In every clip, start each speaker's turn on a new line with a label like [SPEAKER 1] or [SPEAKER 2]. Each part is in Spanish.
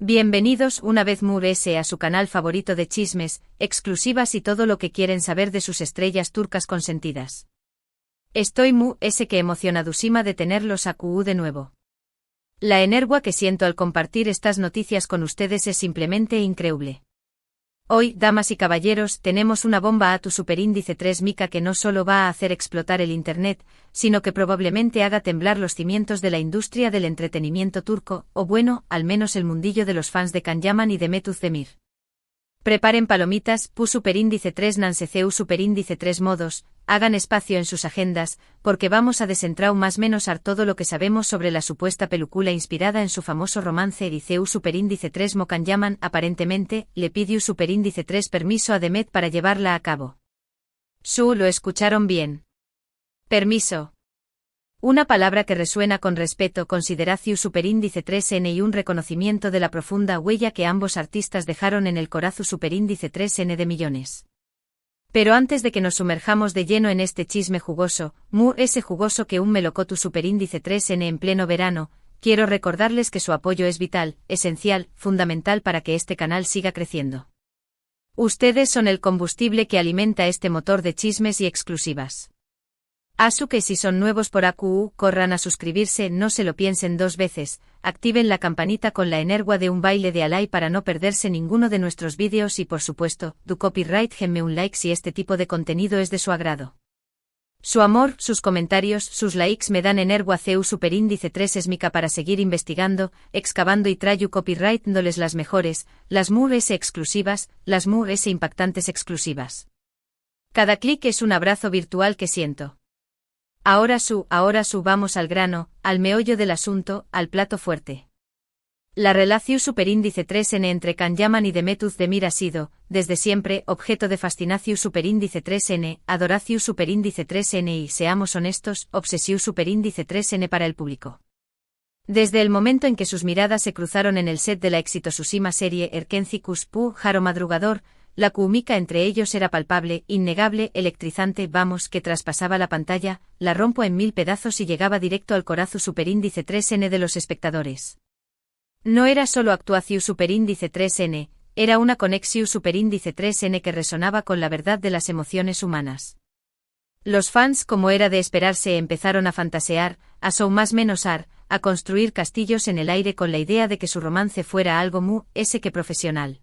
[SPEAKER 1] Bienvenidos una vez más a su canal favorito de chismes, exclusivas y todo lo que quieren saber de sus estrellas turcas consentidas. Estoy muy que emocionadísima de tenerlos aquí de nuevo. La energía que siento al compartir estas noticias con ustedes es simplemente increíble. Hoy, damas y caballeros, tenemos una bomba a tu superíndice 3 mica que no solo va a hacer explotar el internet, sino que probablemente haga temblar los cimientos de la industria del entretenimiento turco, o bueno, al menos el mundillo de los fans de Can Yaman y de Mehmet Özdemir. Preparen palomitas, pu superíndice 3 nanseceu superíndice 3 modos, hagan espacio en sus agendas, porque vamos a desentrar más menos todo lo que sabemos sobre la supuesta película inspirada en su famoso romance Ericeu superíndice 3 mo Can Yaman aparentemente, le pidió superíndice 3 permiso a Demet para llevarla a cabo. Lo escucharon bien. Permiso. Una palabra que resuena con respeto consideraciu superíndice 3N y un reconocimiento de la profunda huella que ambos artistas dejaron en el corazón superíndice 3N de millones. Pero antes de que nos sumerjamos de lleno en este chisme jugoso, ese jugoso que un melocotu superíndice 3N en pleno verano, quiero recordarles que su apoyo es vital, esencial, fundamental para que este canal siga creciendo. Ustedes son el combustible que alimenta este motor de chismes y exclusivas. Que si son nuevos por AQU, corran a suscribirse, no se lo piensen dos veces, activen la campanita con la energía de un baile de Alay para no perderse ninguno de nuestros vídeos y por supuesto, do copyright genme un like si este tipo de contenido es de su agrado. Su amor, sus comentarios, sus likes me dan energía ceu superíndice 3 esmica para seguir investigando, excavando y trayu copyright dándoles las mejores, las S exclusivas, las S impactantes exclusivas. Cada clic es un abrazo virtual que siento. Ahora vamos al grano, al meollo del asunto, al plato fuerte. La relación superíndice 3N entre Can Yaman y Mehmet Özdemir ha sido, desde siempre, objeto de fascinación superíndice 3N, adoración superíndice 3N y, seamos honestos, obsesión superíndice 3N para el público. Desde el momento en que sus miradas se cruzaron en el set de la exitosísima serie Erkencikus Pu Jaro Madrugador, la química entre ellos era palpable, innegable, electrizante, vamos, que traspasaba la pantalla, la rompo en mil pedazos y llegaba directo al corazón superíndice 3N de los espectadores. No era solo actuación superíndice 3N, era una conexión superíndice 3N que resonaba con la verdad de las emociones humanas. Los fans, como era de esperarse, empezaron a fantasear, a a construir castillos en el aire con la idea de que su romance fuera algo que profesional.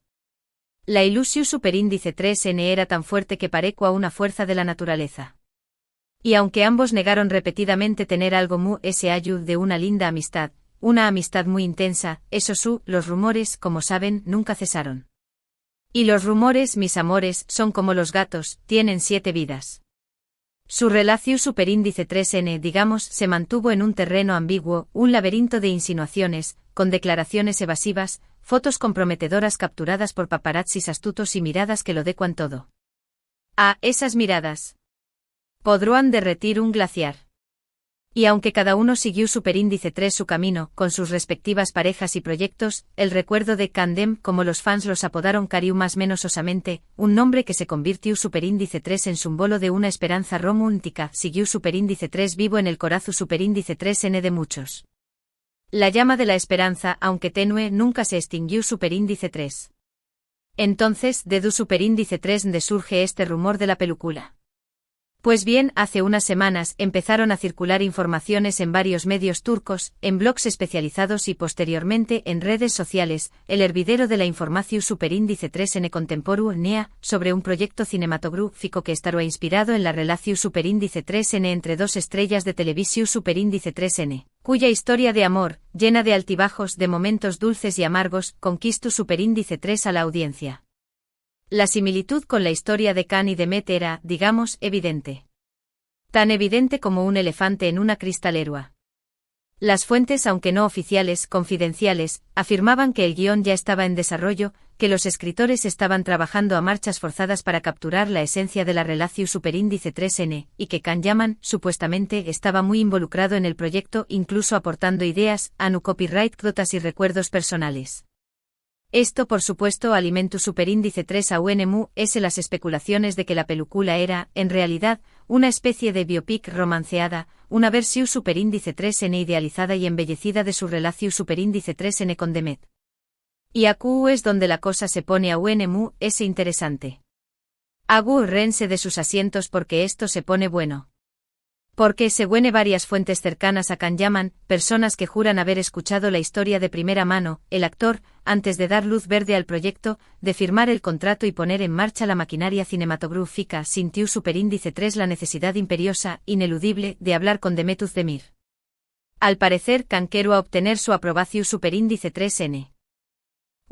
[SPEAKER 1] La ilusión superíndice 3N era tan fuerte que parecía una fuerza de la naturaleza. Y aunque ambos negaron repetidamente tener algo ese ayud de una linda amistad, una amistad muy intensa, los rumores, como saben, nunca cesaron. Y los rumores, mis amores, son como los gatos, tienen 7 vidas. Su relación superíndice 3N, digamos, se mantuvo en un terreno ambiguo, un laberinto de insinuaciones, con declaraciones evasivas, fotos comprometedoras capturadas por paparazzis astutos y miradas que lo decuan todo. Esas miradas podrán derretir un glaciar. Y aunque cada uno siguió superíndice 3 su camino, con sus respectivas parejas y proyectos, el recuerdo de Candem, como los fans los apodaron cariu más menos osamente, un nombre que se convirtió superíndice 3 en símbolo de una esperanza romántica, siguió superíndice 3 vivo en el corazón superíndice 3N de muchos. La llama de la esperanza, aunque tenue, nunca se extinguió superíndice 3. Entonces, ¿de du superíndice 3 de surge este rumor de la película? Pues bien, hace unas semanas empezaron a circular informaciones en varios medios turcos, en blogs especializados y posteriormente en redes sociales, el hervidero de la información superíndice 3N contemporánea, sobre un proyecto cinematográfico que estará inspirado en la relación superíndice 3N entre dos estrellas de televisión superíndice 3N, cuya historia de amor, llena de altibajos, de momentos dulces y amargos, conquistó superíndice 3 a la audiencia. La similitud con la historia de Can y Demet era, digamos, evidente. Tan evidente como un elefante en una cristalera. Las fuentes, aunque no oficiales, confidenciales, afirmaban que el guión ya estaba en desarrollo, que los escritores estaban trabajando a marchas forzadas para capturar la esencia de la relación superíndice 3N, y que Can Yaman, supuestamente, estaba muy involucrado en el proyecto, incluso aportando ideas, copyright, notas y recuerdos personales. Esto por supuesto alimentó superíndice 3 a UNMU, las especulaciones de que la película era, en realidad, una especie de biopic romanceada, una versión superíndice 3N idealizada y embellecida de su relación superíndice 3N con Demet. Y acu es donde la cosa se pone aún mu es interesante. Agu rense de sus asientos porque esto se pone bueno. Porque según varias fuentes cercanas a Kan llaman, personas que juran haber escuchado la historia de primera mano, el actor, antes de dar luz verde al proyecto, de firmar el contrato y poner en marcha la maquinaria cinematográfica, sintió superíndice 3 la necesidad imperiosa, ineludible, de hablar con Demet Özdemir. Al parecer Kan quería obtener su aprobación superíndice 3N.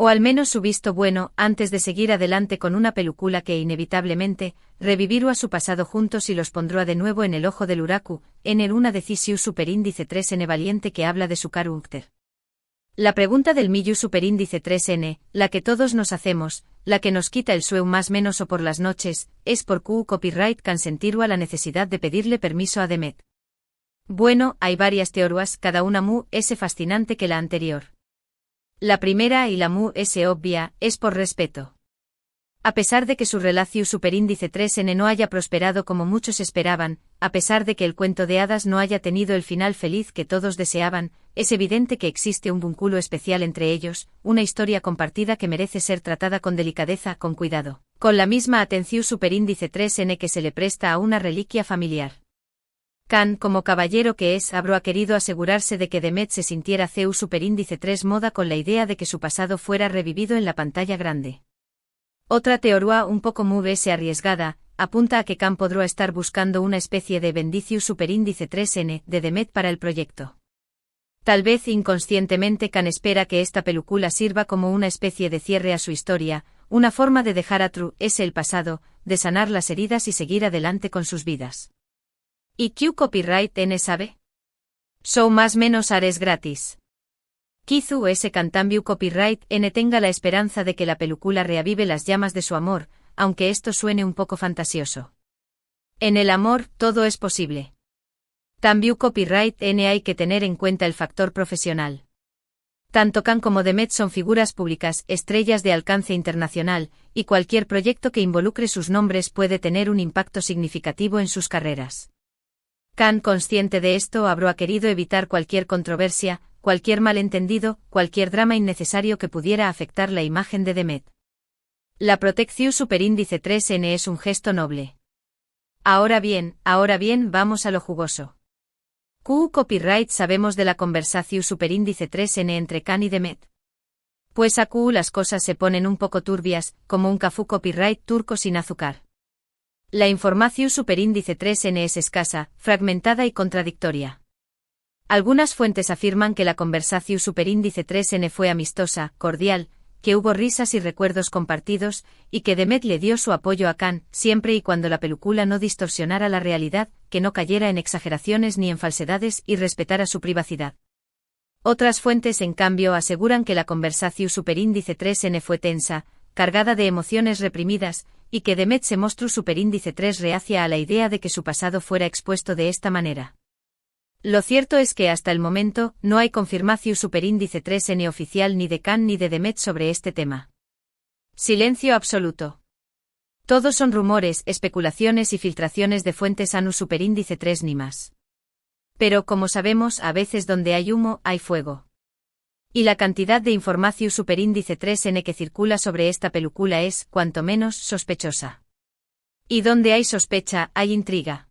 [SPEAKER 1] O al menos su visto bueno, antes de seguir adelante con una película que inevitablemente, revivirá a su pasado juntos y los pondrá de nuevo en el ojo del huracu, en el una decisión superíndice 3N valiente que habla de su carácter. La pregunta del millu superíndice 3N, la que todos nos hacemos, la que nos quita el sueño más menos o por las noches, es por qué copyright can sentirá la necesidad de pedirle permiso a Demet. Bueno, hay varias teorías, cada una mu es fascinante que la anterior. La primera y la mu es obvia, es por respeto. A pesar de que su relación superíndice 3N no haya prosperado como muchos esperaban, a pesar de que el cuento de hadas no haya tenido el final feliz que todos deseaban, es evidente que existe un vínculo especial entre ellos, una historia compartida que merece ser tratada con delicadeza, con cuidado, con la misma atención superíndice 3N que se le presta a una reliquia familiar. Kan, como caballero que es, habrá querido asegurarse de que Demet se sintiera CEU superíndice 3 moda con la idea de que su pasado fuera revivido en la pantalla grande. Otra teoría un poco arriesgada, apunta a que Kan podrá estar buscando una especie de bendicio superíndice 3N de Demet para el proyecto. Tal vez inconscientemente Kan espera que esta película sirva como una especie de cierre a su historia, una forma de dejar atrás el pasado, de sanar las heridas y seguir adelante con sus vidas. ¿Y qué copyright N sabe? So más menos ares gratis. Kizu ese cantambio copyright N tenga la esperanza de que la película reavive las llamas de su amor, aunque esto suene un poco fantasioso. En el amor, todo es posible. También copyright N hay que tener en cuenta el factor profesional. Tanto Kan como Demet son figuras públicas, estrellas de alcance internacional, y cualquier proyecto que involucre sus nombres puede tener un impacto significativo en sus carreras. Kan, consciente de esto, habrá querido evitar cualquier controversia, cualquier malentendido, cualquier drama innecesario que pudiera afectar la imagen de Demet. La protección superíndice 3N es un gesto noble. Ahora bien, vamos a lo jugoso. ¿Qué copyright sabemos de la conversación superíndice 3N entre Kan y Demet? Pues aquí las cosas se ponen un poco turbias, como un cafú copyright turco sin azúcar. La información superíndice 3N es escasa, fragmentada y contradictoria. Algunas fuentes afirman que la conversación superíndice 3N fue amistosa, cordial, que hubo risas y recuerdos compartidos, y que Demet le dio su apoyo a Kan, siempre y cuando la película no distorsionara la realidad, que no cayera en exageraciones ni en falsedades y respetara su privacidad. Otras fuentes en cambio aseguran que la conversación superíndice 3N fue tensa, cargada de emociones reprimidas, y que Demet se mostró superíndice 3 reacia a la idea de que su pasado fuera expuesto de esta manera. Lo cierto es que hasta el momento, no hay confirmación superíndice 3N oficial ni de Kan ni de Demet sobre este tema. Silencio absoluto. Todos son rumores, especulaciones y filtraciones de fuentes anu superíndice 3 ni más. Pero como sabemos, a veces donde hay humo, hay fuego. Y la cantidad de información superíndice 3N que circula sobre esta película es, cuanto menos, sospechosa. Y donde hay sospecha, hay intriga.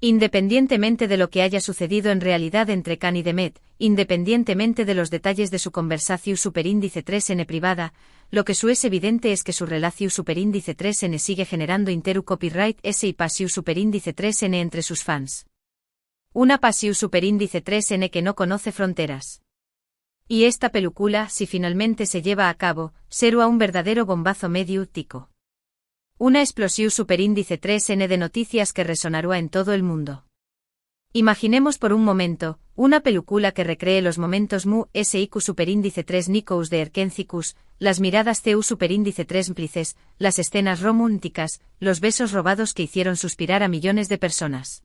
[SPEAKER 1] Independientemente de lo que haya sucedido en realidad entre Kan y Demet, independientemente de los detalles de su conversación superíndice 3N privada, lo que es evidente es que su relación superíndice 3N sigue generando interu copyright S y pasión superíndice 3N entre sus fans. Una pasión superíndice 3N que no conoce fronteras. Y esta película, si finalmente se lleva a cabo, será un verdadero bombazo mediático. Una explosión superíndice 3N de noticias que resonará en todo el mundo. Imaginemos por un momento, una película que recree los momentos mu SIQ superíndice 3 Nikous de Erkencicus, las miradas CU superíndice 3 Mplices, las escenas románticas, los besos robados que hicieron suspirar a millones de personas.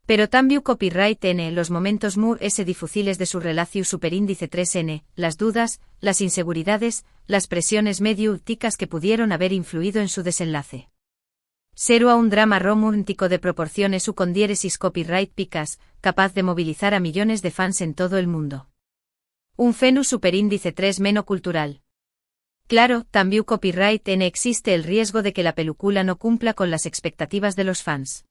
[SPEAKER 1] Pero también copyright N los momentos mu S difíciles de su relación superíndice 3N, las dudas, las inseguridades, las presiones mediáticas que pudieron haber influido en su desenlace. Será un drama romántico de proporciones u con diéresis copyright picas, capaz de movilizar a millones de fans en todo el mundo. Un fenu superíndice 3 cultural. Claro, también copyright N existe el riesgo de que la película no cumpla con las expectativas de los fans.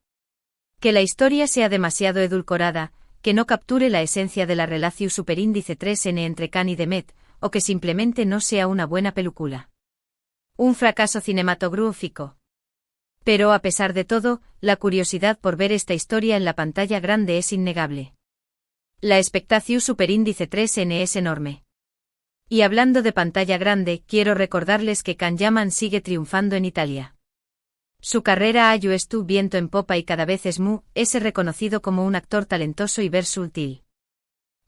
[SPEAKER 1] Que la historia sea demasiado edulcorada, que no capture la esencia de la relación superíndice 3N entre Khan y Demet, o que simplemente no sea una buena película. Un fracaso cinematográfico. Pero a pesar de todo, la curiosidad por ver esta historia en la pantalla grande es innegable. La expectación superíndice 3N es enorme. Y hablando de pantalla grande, quiero recordarles que Can Yaman sigue triunfando en Italia. Su carrera estuvo viento en popa y cada vez es reconocido como un actor talentoso y versátil.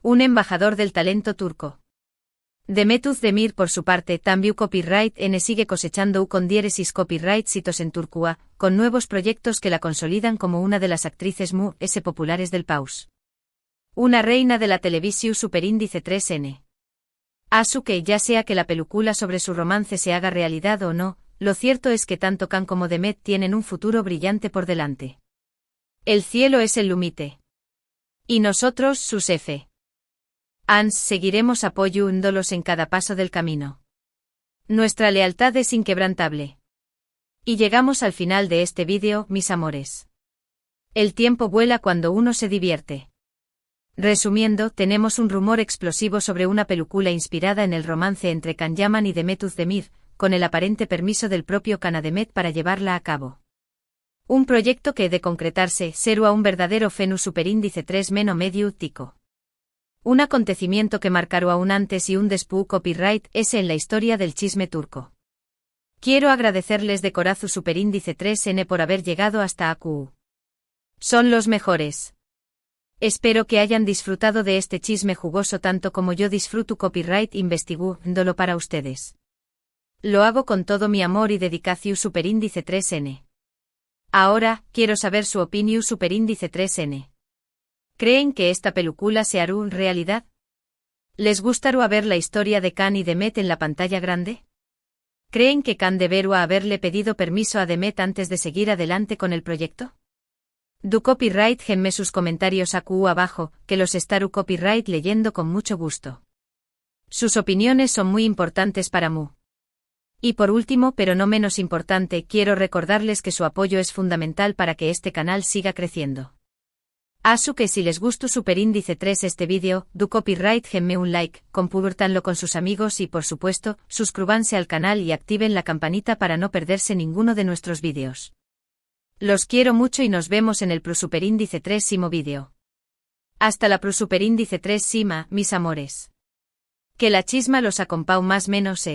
[SPEAKER 1] Un embajador del talento turco. Demet Özdemir por su parte también copyright N sigue cosechando con diéresis copyright hitos en Turquía, con nuevos proyectos que la consolidan como una de las actrices populares del país. Una reina de la televisión superíndice 3N. Que ya sea que la película sobre su romance se haga realidad o no, lo cierto es que tanto Khan como Demet tienen un futuro brillante por delante. El cielo es el límite. Y nosotros, sus fans, seguiremos apoyándolos en cada paso del camino. Nuestra lealtad es inquebrantable. Y llegamos al final de este vídeo, mis amores. El tiempo vuela cuando uno se divierte. Resumiendo, tenemos un rumor explosivo sobre una película inspirada en el romance entre Can Yaman y Demet Özdemir, con el aparente permiso del propio Can Demet para llevarla a cabo. Un proyecto que, de concretarse, será un verdadero fenu superíndice 3 medio tico. Un acontecimiento que marcará un antes y un después copyright en la historia del chisme turco. Quiero agradecerles de corazón superíndice 3N por haber llegado hasta aquí. Son los mejores. Espero que hayan disfrutado de este chisme jugoso tanto como yo disfruto copyright investigándolo para ustedes. Lo hago con todo mi amor y dedicación superíndice 3N. Ahora, quiero saber su opinión superíndice 3N. ¿Creen que esta película se hará realidad? ¿Les gustará ver la historia de Khan y Demet en la pantalla grande? ¿Creen que Khan deberá haberle pedido permiso a Demet antes de seguir adelante con el proyecto? Du copyright genme sus comentarios aquí abajo, que los estaré copyright leyendo con mucho gusto. Sus opiniones son muy importantes para mí. Y por último, pero no menos importante, quiero recordarles que su apoyo es fundamental para que este canal siga creciendo. Que si les gustó superíndice 3 este vídeo, du copyright genme un like, compártanlo con sus amigos y por supuesto, suscríbanse al canal y activen la campanita para no perderse ninguno de nuestros vídeos. Los quiero mucho y nos vemos en el superíndice 3 vídeo. Hasta la superíndice 3 mis amores. Que la chisma los acompañe más menos